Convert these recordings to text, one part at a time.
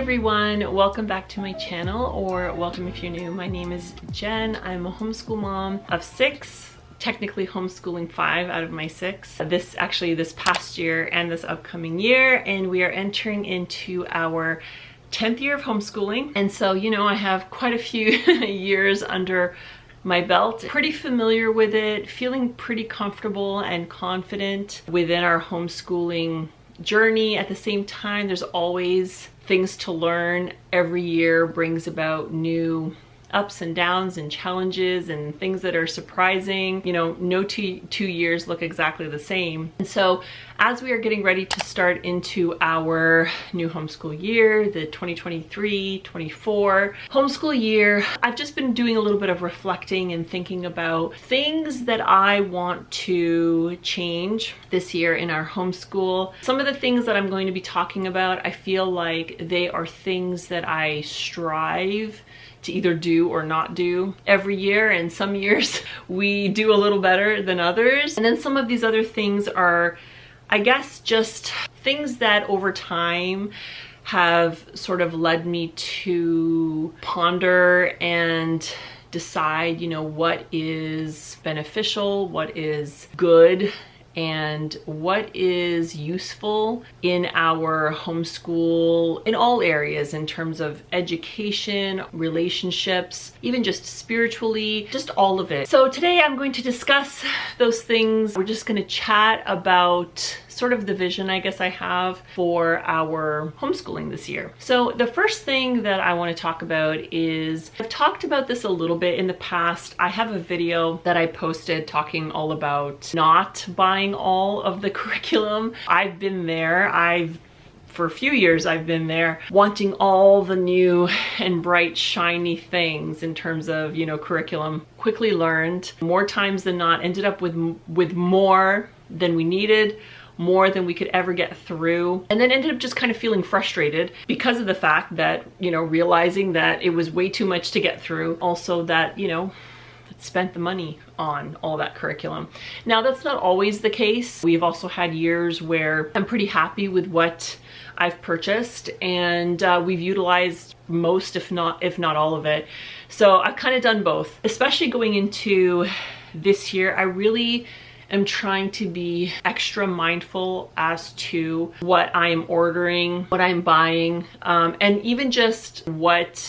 everyone, welcome back to my channel, or welcome if you're new. My name is Jen. I'm a homeschool mom of 6, technically homeschooling 5 out of my 6. This past year and this upcoming year, and we are entering into our 10th year of homeschooling. And so, you know, I have quite a few years under my belt, pretty familiar with it, feeling pretty comfortable and confident within our homeschooling journey. At the same time, there's always things to learn. Every year brings about new ups and downs and challenges and things that are surprising. You know, no two years look exactly the same. And so as we are getting ready to start into our new homeschool year, the 2023-24 homeschool year, I've just been doing a little bit of reflecting and thinking about things that I want to change this year in our homeschool. Some of the things that I'm going to be talking about, I feel like they are things that I strive to either do or not do every year, and some years we do a little better than others. And then some of these other things are, I guess, just things that over time have sort of led me to ponder and decide, you know, what is beneficial, what is good, and what is useful in our homeschool in all areas, in terms of education, relationships, even just spiritually, just all of it. So today I'm going to discuss those things. We're just going to chat about sort of the vision, I guess, I have for our homeschooling this year. So the first thing that I want to talk about is, I've talked about this a little bit in the past. I have a video that I posted talking all about not buying all of the curriculum. I've been there. For a few years I've been there, wanting all the new and bright shiny things in terms of, you know, curriculum. Quickly learned, more times than not, ended up with more than we needed, more than we could ever get through, and then ended up just kind of feeling frustrated because of the fact that, you know, realizing that it was way too much to get through. Also that, you know, spent the money on all that curriculum. Now, that's not always the case. We've also had years where I'm pretty happy with what I've purchased, and we've utilized most, if not all of it. So I've kind of done both. Especially going into this year, I really am trying to be extra mindful as to what I am ordering, what I'm buying, and even just what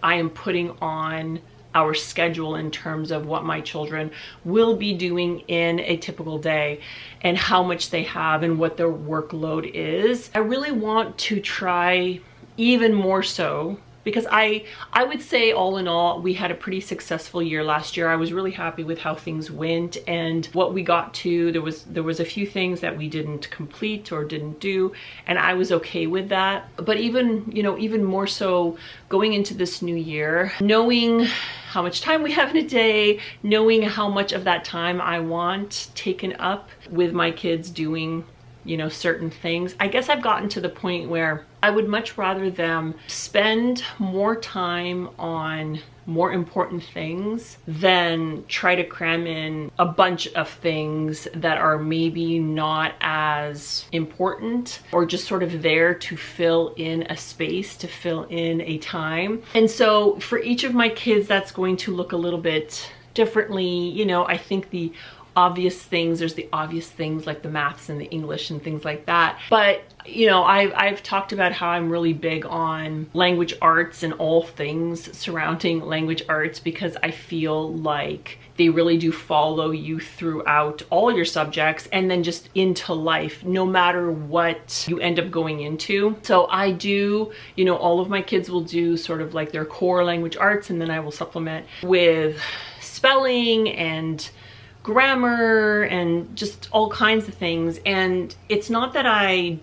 I am putting on our schedule in terms of what my children will be doing in a typical day and how much they have and what their workload is. I really want to try even more so, because I would say all in all, we had a pretty successful year last year. I was really happy with how things went and what we got to. There was a few things that we didn't complete or didn't do, and I was okay with that. But even, you know, even more so going into this new year, knowing how much time we have in a day, knowing how much of that time I want taken up with my kids doing, you know, certain things. I guess I've gotten to the point where I would much rather them spend more time on more important things than try to cram in a bunch of things that are maybe not as important, or just sort of there to fill in a space, to fill in a time. And so for each of my kids, that's going to look a little bit differently. You know, I think there's the obvious things like the maths and the English and things like that. But, you know, I've talked about how I'm really big on language arts and all things surrounding language arts, because I feel like they really do follow you throughout all your subjects and then just into life, no matter what you end up going into. So I do, you know, all of my kids will do sort of like their core language arts, and then I will supplement with spelling and grammar and just all kinds of things. And it's not that I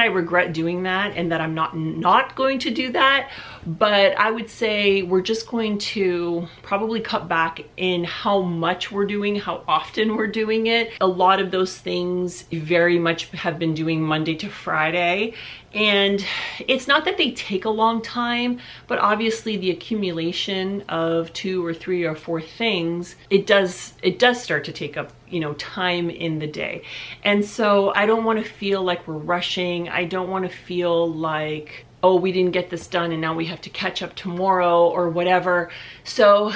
regret doing that and that I'm not going to do that, but I would say we're just going to probably cut back in how much we're doing, how often we're doing it. A lot of those things very much have been doing Monday to Friday, and it's not that they take a long time, but obviously the accumulation of 2 or 3 or 4 things, it does start to take up, you know, time in the day. And so I don't want to feel like we're rushing. I don't want to feel like oh, we didn't get this done and now we have to catch up tomorrow or whatever. So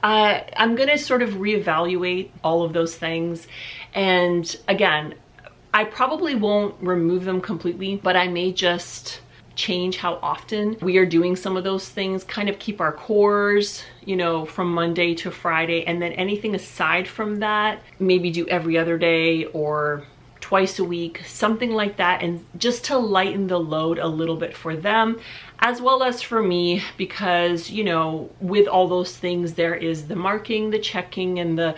I'm gonna sort of reevaluate all of those things. And again, I probably won't remove them completely, but I may just change how often we are doing some of those things, kind of keep our cores, you know, from Monday to Friday, and then anything aside from that, maybe do every other day or twice a week, something like that, and just to lighten the load a little bit for them as well as for me, because, you know, with all those things, there is the marking, the checking, and the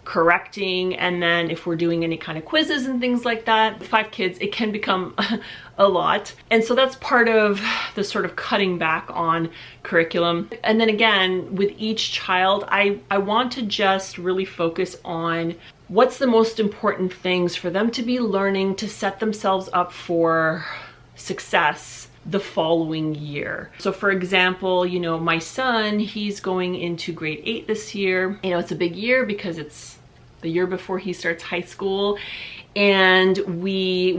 correcting, and then if we're doing any kind of quizzes and things like that, 5 kids, it can become a lot. And so that's part of the sort of cutting back on curriculum. And then again, with each child, I want to just really focus on what's the most important things for them to be learning to set themselves up for success the following year. So for example, you know, my son, he's going into grade 8 this year. You know, it's a big year because it's the year before he starts high school. And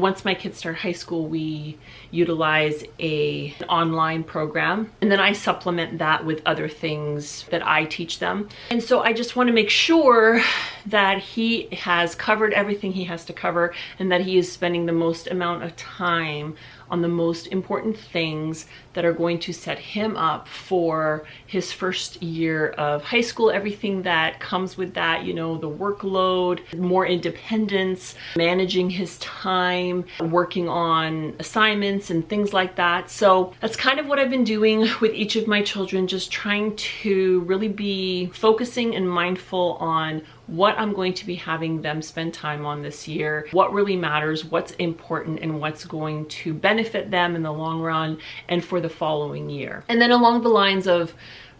once my kids start high school, we utilize an online program. And then I supplement that with other things that I teach them. And so I just want to make sure that he has covered everything he has to cover and that he is spending the most amount of time on the most important things that are going to set him up for his first year of high school, everything that comes with that, you know, the workload, more independence, managing his time, working on assignments and things like that. So that's kind of what I've been doing with each of my children, just trying to really be focusing and mindful on what I'm going to be having them spend time on this year, what really matters, what's important, and what's going to benefit them in the long run and for the following year. And then along the lines of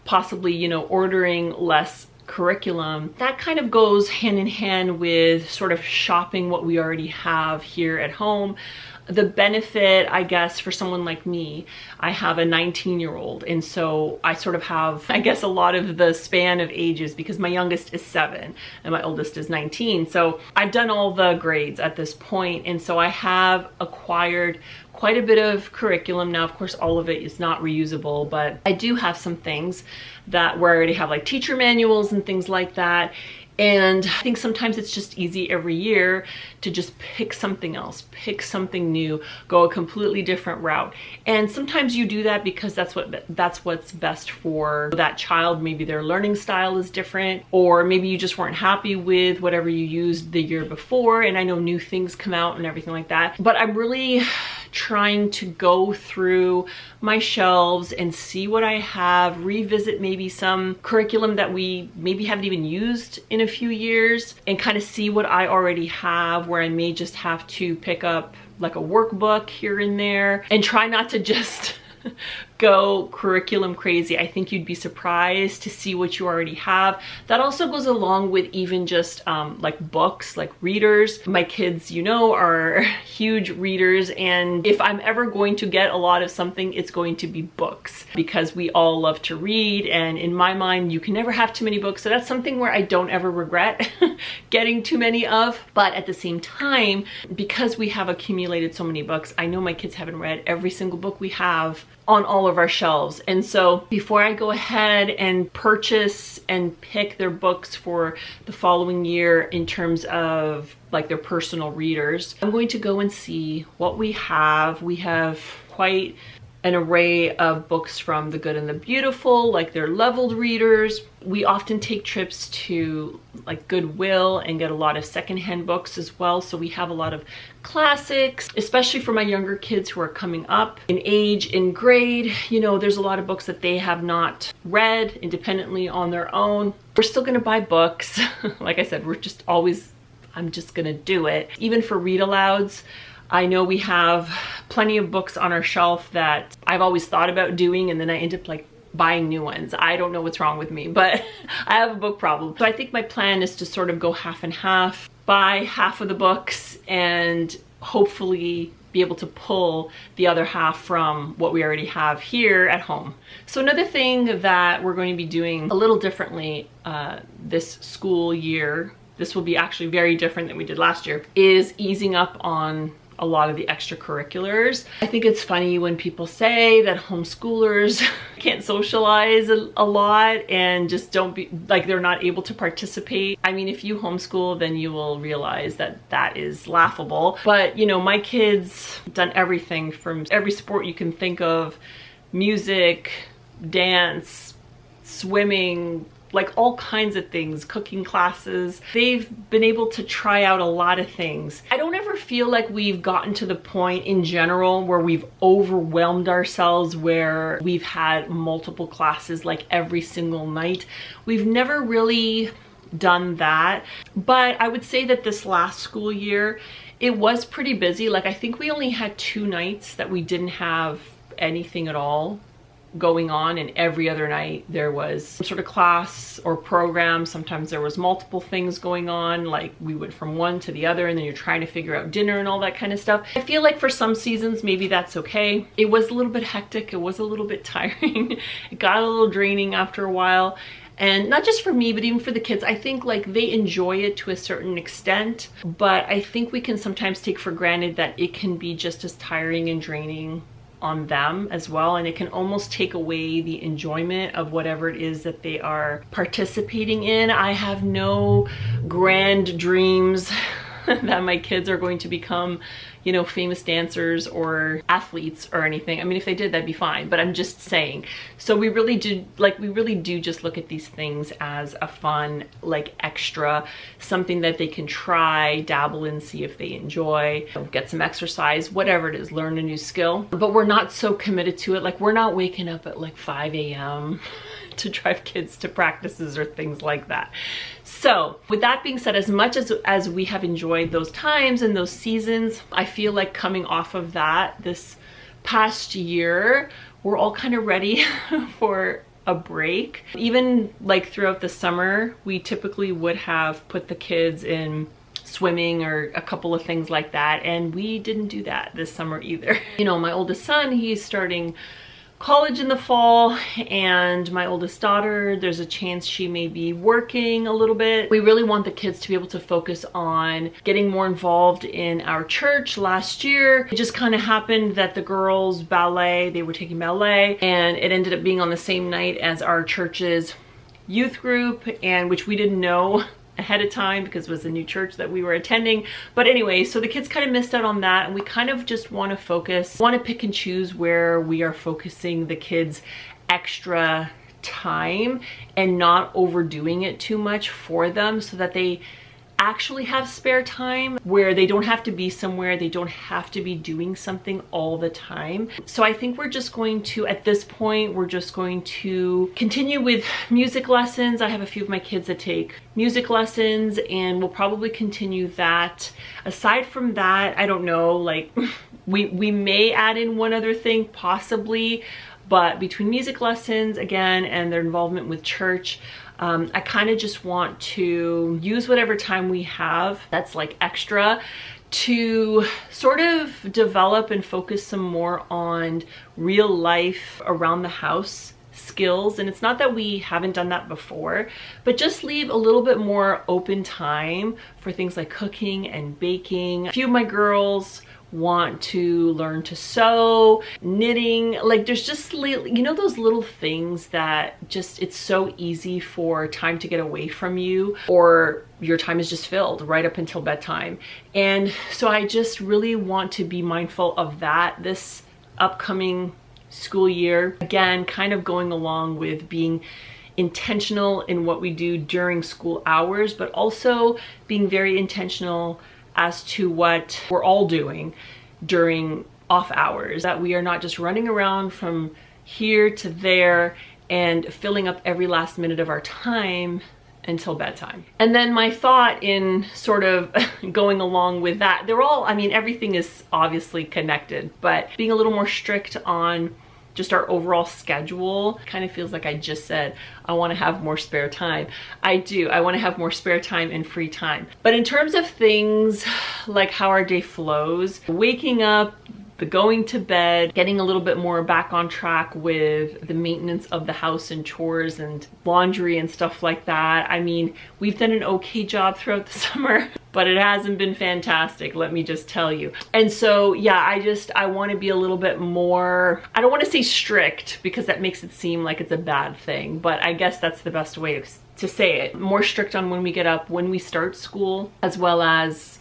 possibly, you know, ordering less curriculum, that kind of goes hand in hand with sort of shopping what we already have here at home. The benefit, I guess, for someone like me, I have a 19-year-old, and so I sort of have, I guess, a lot of the span of ages because my youngest is 7 and my oldest is 19. So I've done all the grades at this point, and so I have acquired quite a bit of curriculum. Now, of course, all of it is not reusable, but I do have some things that where I already have like teacher manuals and things like that. And I think sometimes it's just easy every year to just pick something else, pick something new, go a completely different route. And sometimes you do that because that's what's best for that child. Maybe their learning style is different, or maybe you just weren't happy with whatever you used the year before. And I know new things come out and everything like that. But I'm really trying to go through my shelves and see what I have, revisit maybe some curriculum that we maybe haven't even used in a few years, and kind of see what I already have where I may just have to pick up like a workbook here and there and try not to just go curriculum crazy. I think you'd be surprised to see what you already have. That also goes along with even just like books, like readers. My kids, you know, are huge readers, and if I'm ever going to get a lot of something, it's going to be books because we all love to read, and in my mind, you can never have too many books. So that's something where I don't ever regret getting too many of. But at the same time, because we have accumulated so many books, I know my kids haven't read every single book we have on all of our shelves. And so before I go ahead and purchase and pick their books for the following year in terms of like their personal readers, I'm going to go and see what we have. We have quite an array of books from the good and the beautiful, like they're leveled readers. We often take trips to like Goodwill and get a lot of secondhand books as well. So we have a lot of classics, especially for my younger kids who are coming up in age, in grade. You know, there's a lot of books that they have not read independently on their own. We're still gonna buy books. Like I said, I'm just gonna do it. Even for read alouds, I know we have plenty of books on our shelf that I've always thought about doing, and then I end up like buying new ones. I don't know what's wrong with me, but I have a book problem. So I think my plan is to sort of go half and half, buy half of the books, and hopefully be able to pull the other half from what we already have here at home. So another thing that we're going to be doing a little differently this school year, this will be actually very different than we did last year, is easing up on a lot of the extracurriculars. I think it's funny when people say that homeschoolers can't socialize a lot and just don't be like, they're not able to participate. I mean, if you homeschool, then you will realize that that is laughable. But you know, my kids done everything from every sport you can think of, music, dance, swimming, like all kinds of things, cooking classes. They've been able to try out a lot of things. I don't ever feel like we've gotten to the point in general where we've overwhelmed ourselves, where we've had multiple classes like every single night. We've never really done that. But I would say that this last school year, it was pretty busy. Like I think we only had 2 nights that we didn't have anything at all going on, and every other night there was some sort of class or program. Sometimes there was multiple things going on, like we went from one to the other, and then you're trying to figure out dinner and all that kind of stuff. I feel like for some seasons maybe that's okay. It was a little bit hectic, it was a little bit tiring. It got a little draining after a while. And not just for me, but even for the kids. I think like they enjoy it to a certain extent, but I think we can sometimes take for granted that it can be just as tiring and draining on them as well, and it can almost take away the enjoyment of whatever it is that they are participating in. I have no grand dreams that my kids are going to become, you know, famous dancers or athletes or anything. I mean, if they did, that'd be fine, but I'm just saying. So we really do just look at these things as a fun, like extra, something that they can try, dabble in, see if they enjoy, get some exercise, whatever it is, learn a new skill. But we're not so committed to it. Like we're not waking up at like 5 a.m. to drive kids to practices or things like that. So with that being said, as much as we have enjoyed those times and those seasons, I feel like coming off of that this past year, we're all kind of ready for a break. Even like throughout the summer, we typically would have put the kids in swimming or a couple of things like that, and we didn't do that this summer either. You know, my oldest son, he's starting college in the fall, and my oldest daughter, there's a chance she may be working a little bit. We really want the kids to be able to focus on getting more involved in our church. Last year, it just kind of happened that the girls' ballet, they were taking ballet, and it ended up being on the same night as our church's youth group, and which we didn't know ahead of time because it was a new church that we were attending. But anyway, so the kids kind of missed out on that, and we kind of just want to pick and choose where we are focusing the kids' extra time and not overdoing it too much for them, so that they actually have spare time where they don't have to be somewhere, they don't have to be doing something all the time. So I think we're just going to, at this point, we're just going to continue with music lessons. I have a few of my kids that take music lessons, and we'll probably continue that. Aside from that, I don't know, like we may add in one other thing possibly, but between music lessons again and their involvement with church, I kind of just want to use whatever time we have that's like extra to sort of develop and focus some more on real life around the house skills. And it's not that we haven't done that before, but just leave a little bit more open time for things like cooking and baking. A few of my girls want to learn to sew, knitting, like there's just, you know, those little things that just, it's so easy for time to get away from you, or your time is just filled right up until bedtime. And so I just really want to be mindful of that this upcoming school year. Again, kind of going along with being intentional in what we do during school hours, but also being very intentional as to what we're all doing during off hours, that we are not just running around from here to there and filling up every last minute of our time until bedtime. And then my thought in sort of going along with that, they're all, I mean, everything is obviously connected, but being a little more strict on just our overall schedule. Kind of feels like I just said, I want to have more spare time. I do. I want to have more spare time and free time. But in terms of things like how our day flows, waking up, the going to bed, getting a little bit more back on track with the maintenance of the house and chores and laundry and stuff like that. I mean, we've done an okay job throughout the summer, but it hasn't been fantastic, let me just tell you. And so yeah, I want to be a little bit more, I don't want to say strict because that makes it seem like it's a bad thing, but I guess that's the best way to say it. More strict on when we get up, when we start school, as well as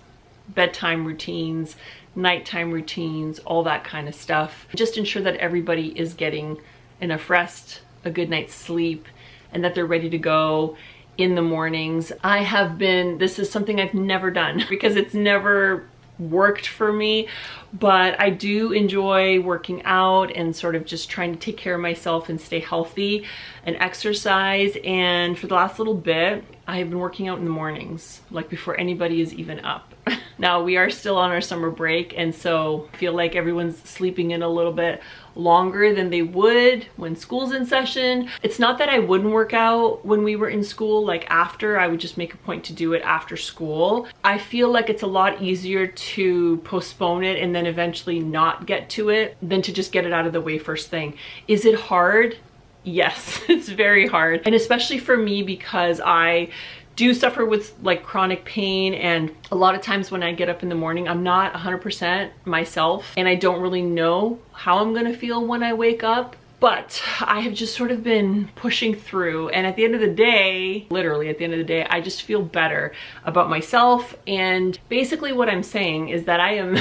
bedtime routines, nighttime routines, all that kind of stuff. Just ensure that everybody is getting enough rest, a good night's sleep, and that they're ready to go in the mornings. This is something I've never done because it's never worked for me, but I do enjoy working out and sort of just trying to take care of myself and stay healthy and exercise. And for the last little bit, I have been working out in the mornings, like before anybody is even up. Now we are still on our summer break, and so I feel like everyone's sleeping in a little bit longer than they would when school's in session. It's not that I wouldn't work out when we were in school, like after, I would just make a point to do it after school. I feel like it's a lot easier to postpone it and then eventually not get to it than to just get it out of the way first thing. Is it hard? Yes, it's very hard. And especially for me, because I do suffer with like chronic pain, and a lot of times when I get up in the morning, I'm not 100% myself, and I don't really know how I'm gonna feel when I wake up. But I have just sort of been pushing through, and at the end of the day, literally at the end of the day, I just feel better about myself. And basically what I'm saying is that I am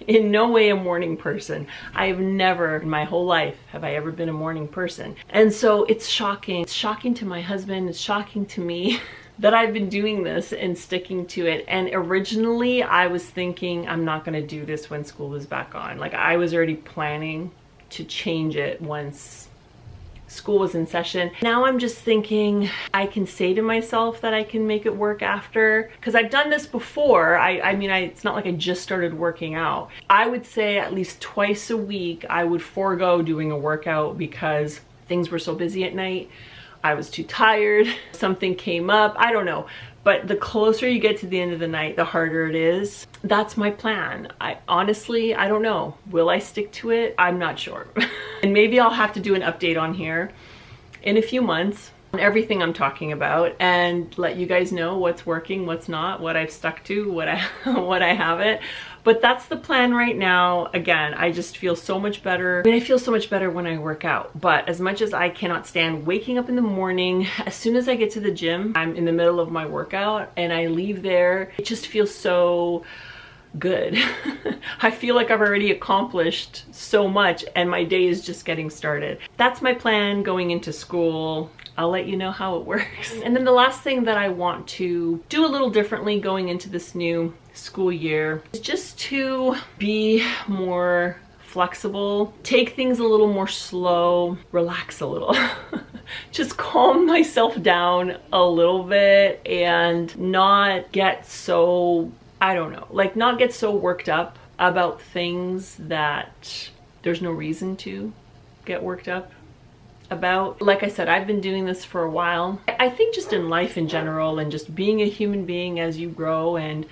in no way a morning person. I have never in my whole life have I ever been a morning person. And so it's shocking. It's shocking to my husband, it's shocking to me that I've been doing this and sticking to it. And originally I was thinking I'm not gonna do this when school is back on. Like I was already planning to change it once school was in session. Now I'm just thinking I can say to myself that I can make it work after, because I've done this before. I mean, it's not like I just started working out. I would say at least twice a week I would forego doing a workout because things were so busy at night. I was too tired, something came up, I don't know. But the closer you get to the end of the night, the harder it is. That's my plan. Honestly, I don't know. Will I stick to it? I'm not sure. And maybe I'll have to do an update on here in a few months on everything I'm talking about and let you guys know what's working, what's not, what I've stuck to, what I haven't. But that's the plan right now. Again, I just feel so much better. I mean, I feel so much better when I work out, but as much as I cannot stand waking up in the morning, as soon as I get to the gym, I'm in the middle of my workout and I leave there, it just feels so good. I feel like I've already accomplished so much and my day is just getting started. That's my plan going into school. I'll let you know how it works. And then the last thing that I want to do a little differently going into this new school year is just to be more flexible, take things a little more slow, relax a little. Just calm myself down a little bit and not get so, I don't know, like not get so worked up about things that there's no reason to get worked up about. Like I said, I've been doing this for a while. I think just in life in general and just being a human being as you grow and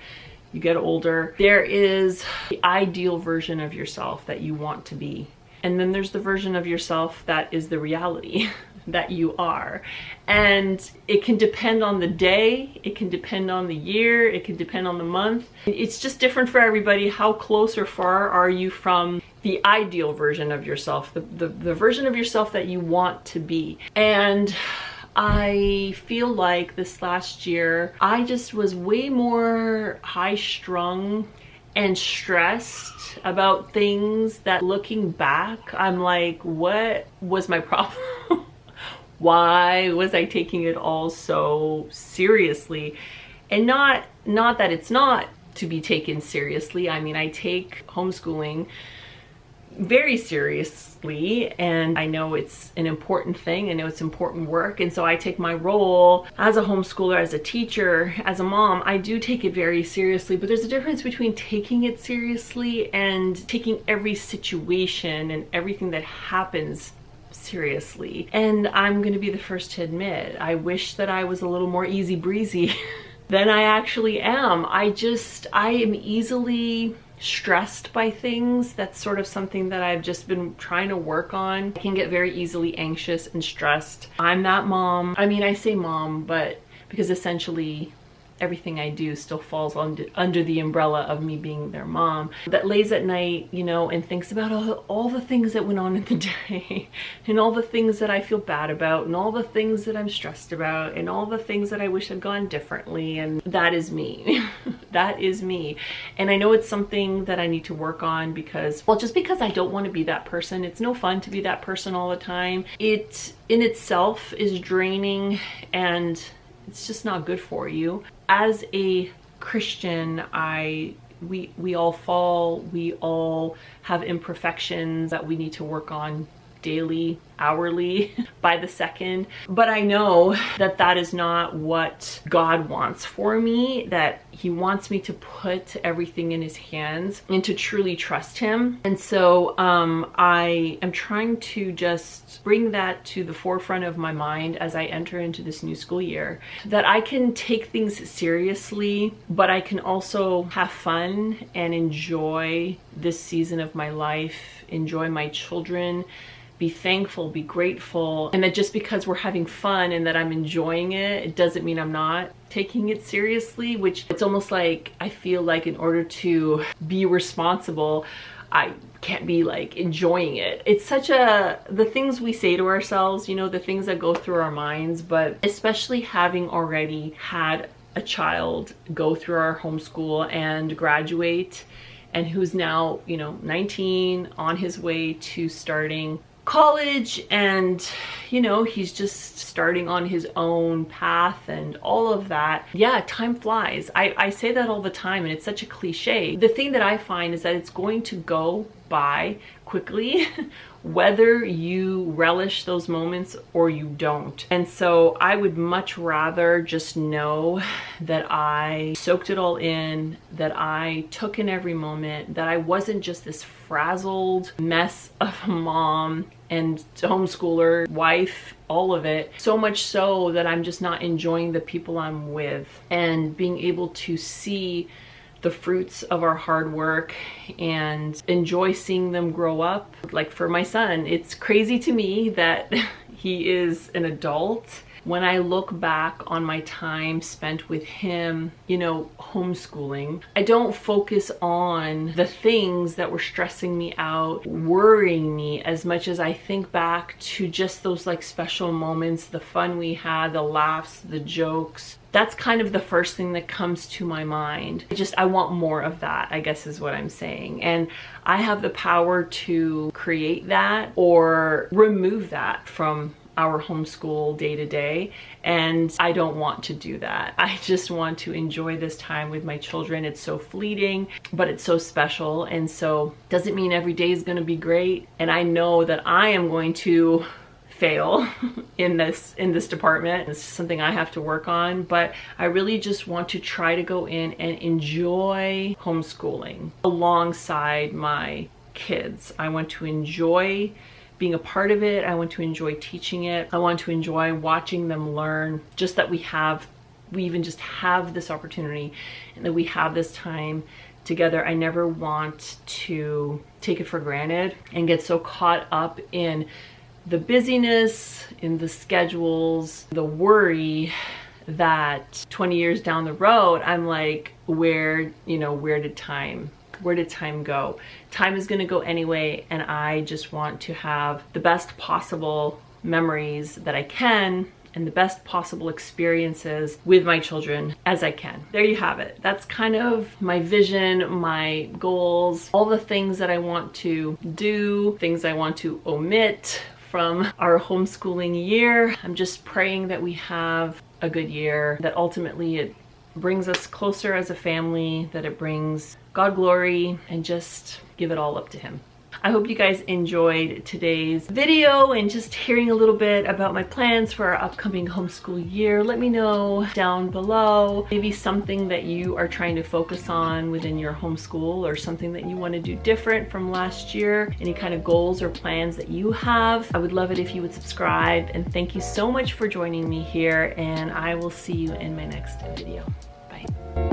you get older, there is the ideal version of yourself that you want to be. And then there's the version of yourself that is the reality that you are. And it can depend on the day, it can depend on the year, it can depend on the month. It's just different for everybody. How close or far are you from the ideal version of yourself, the version of yourself that you want to be? And I feel like this last year, I just was way more high-strung and stressed about things that looking back, I'm like, what was my problem? Why was I taking it all so seriously? And not that it's not to be taken seriously. I mean, I take homeschooling very seriously and I know it's an important thing. I know it's important work, and so I take my role as a homeschooler, as a teacher, as a mom, I do take it very seriously. But there's a difference between taking it seriously and taking every situation and everything that happens seriously. And I'm gonna be the first to admit, I wish that I was a little more easy breezy than I actually am. I am easily stressed by things. That's sort of something that I've just been trying to work on. I can get very easily anxious and stressed. I'm that mom. I mean, I say mom, but because essentially everything I do still falls under the umbrella of me being their mom, that lays at night, you know, and thinks about all the things that went on in the day and all the things that I feel bad about and all the things that I'm stressed about and all the things that I wish had gone differently. And that is me. That is me. And I know it's something that I need to work on because, well, just because I don't want to be that person. It's no fun to be that person all the time. It in itself is draining and it's just not good for you. As a Christian, we all fall, we all have imperfections that we need to work on daily, hourly, by the second. But I know that that is not what God wants for me, that he wants me to put everything in his hands and to truly trust him. And so I am trying to just bring that to the forefront of my mind as I enter into this new school year, that I can take things seriously, but I can also have fun and enjoy this season of my life, enjoy my children, be thankful, be grateful, and that just because we're having fun and that I'm enjoying it, it doesn't mean I'm not taking it seriously, which it's almost like I feel like in order to be responsible, I can't be like enjoying it. It's such the things we say to ourselves, you know, the things that go through our minds, but especially having already had a child go through our homeschool and graduate, and who's now, you know, 19, on his way to starting college, and you know, he's just starting on his own path and all of that. Yeah, time flies. I say that all the time and it's such a cliche. The thing that I find is that it's going to go by quickly whether you relish those moments or you don't. And so I would much rather just know that I soaked it all in, that I took in every moment, that I wasn't just this frazzled mess of a mom and homeschooler, wife, all of it. So much so that I'm just not enjoying the people I'm with and being able to see the fruits of our hard work and enjoy seeing them grow up. Like for my son, it's crazy to me that he is an adult. When I look back on my time spent with him, you know, homeschooling, I don't focus on the things that were stressing me out, worrying me, as much as I think back to just those like special moments, the fun we had, the laughs, the jokes. That's kind of the first thing that comes to my mind. I want more of that, I guess is what I'm saying. And I have the power to create that or remove that from our homeschool day to day, and I don't want to do that. I just want to enjoy this time with my children. It's so fleeting, but it's so special, and so doesn't mean every day is going to be great. And I know that I am going to fail in this department. It's something I have to work on, but I really just want to try to go in and enjoy homeschooling alongside my kids. I want to enjoy being a part of it. I want to enjoy teaching it. I want to enjoy watching them learn. Just that we even just have this opportunity and that we have this time together. I never want to take it for granted and get so caught up in the busyness, in the schedules, the worry that 20 years down the road, I'm like, where did time go? Time is going to go anyway, and I just want to have the best possible memories that I can and the best possible experiences with my children as I can. There you have it. That's kind of my vision, my goals, all the things that I want to do, things I want to omit from our homeschooling year. I'm just praying that we have a good year, that ultimately it brings us closer as a family, that it brings God glory, and just give it all up to him. I hope you guys enjoyed today's video and just hearing a little bit about my plans for our upcoming homeschool year. Let me know down below, maybe something that you are trying to focus on within your homeschool, or something that you want to do different from last year, any kind of goals or plans that you have. I would love it if you would subscribe, and thank you so much for joining me here, and I will see you in my next video. Bye.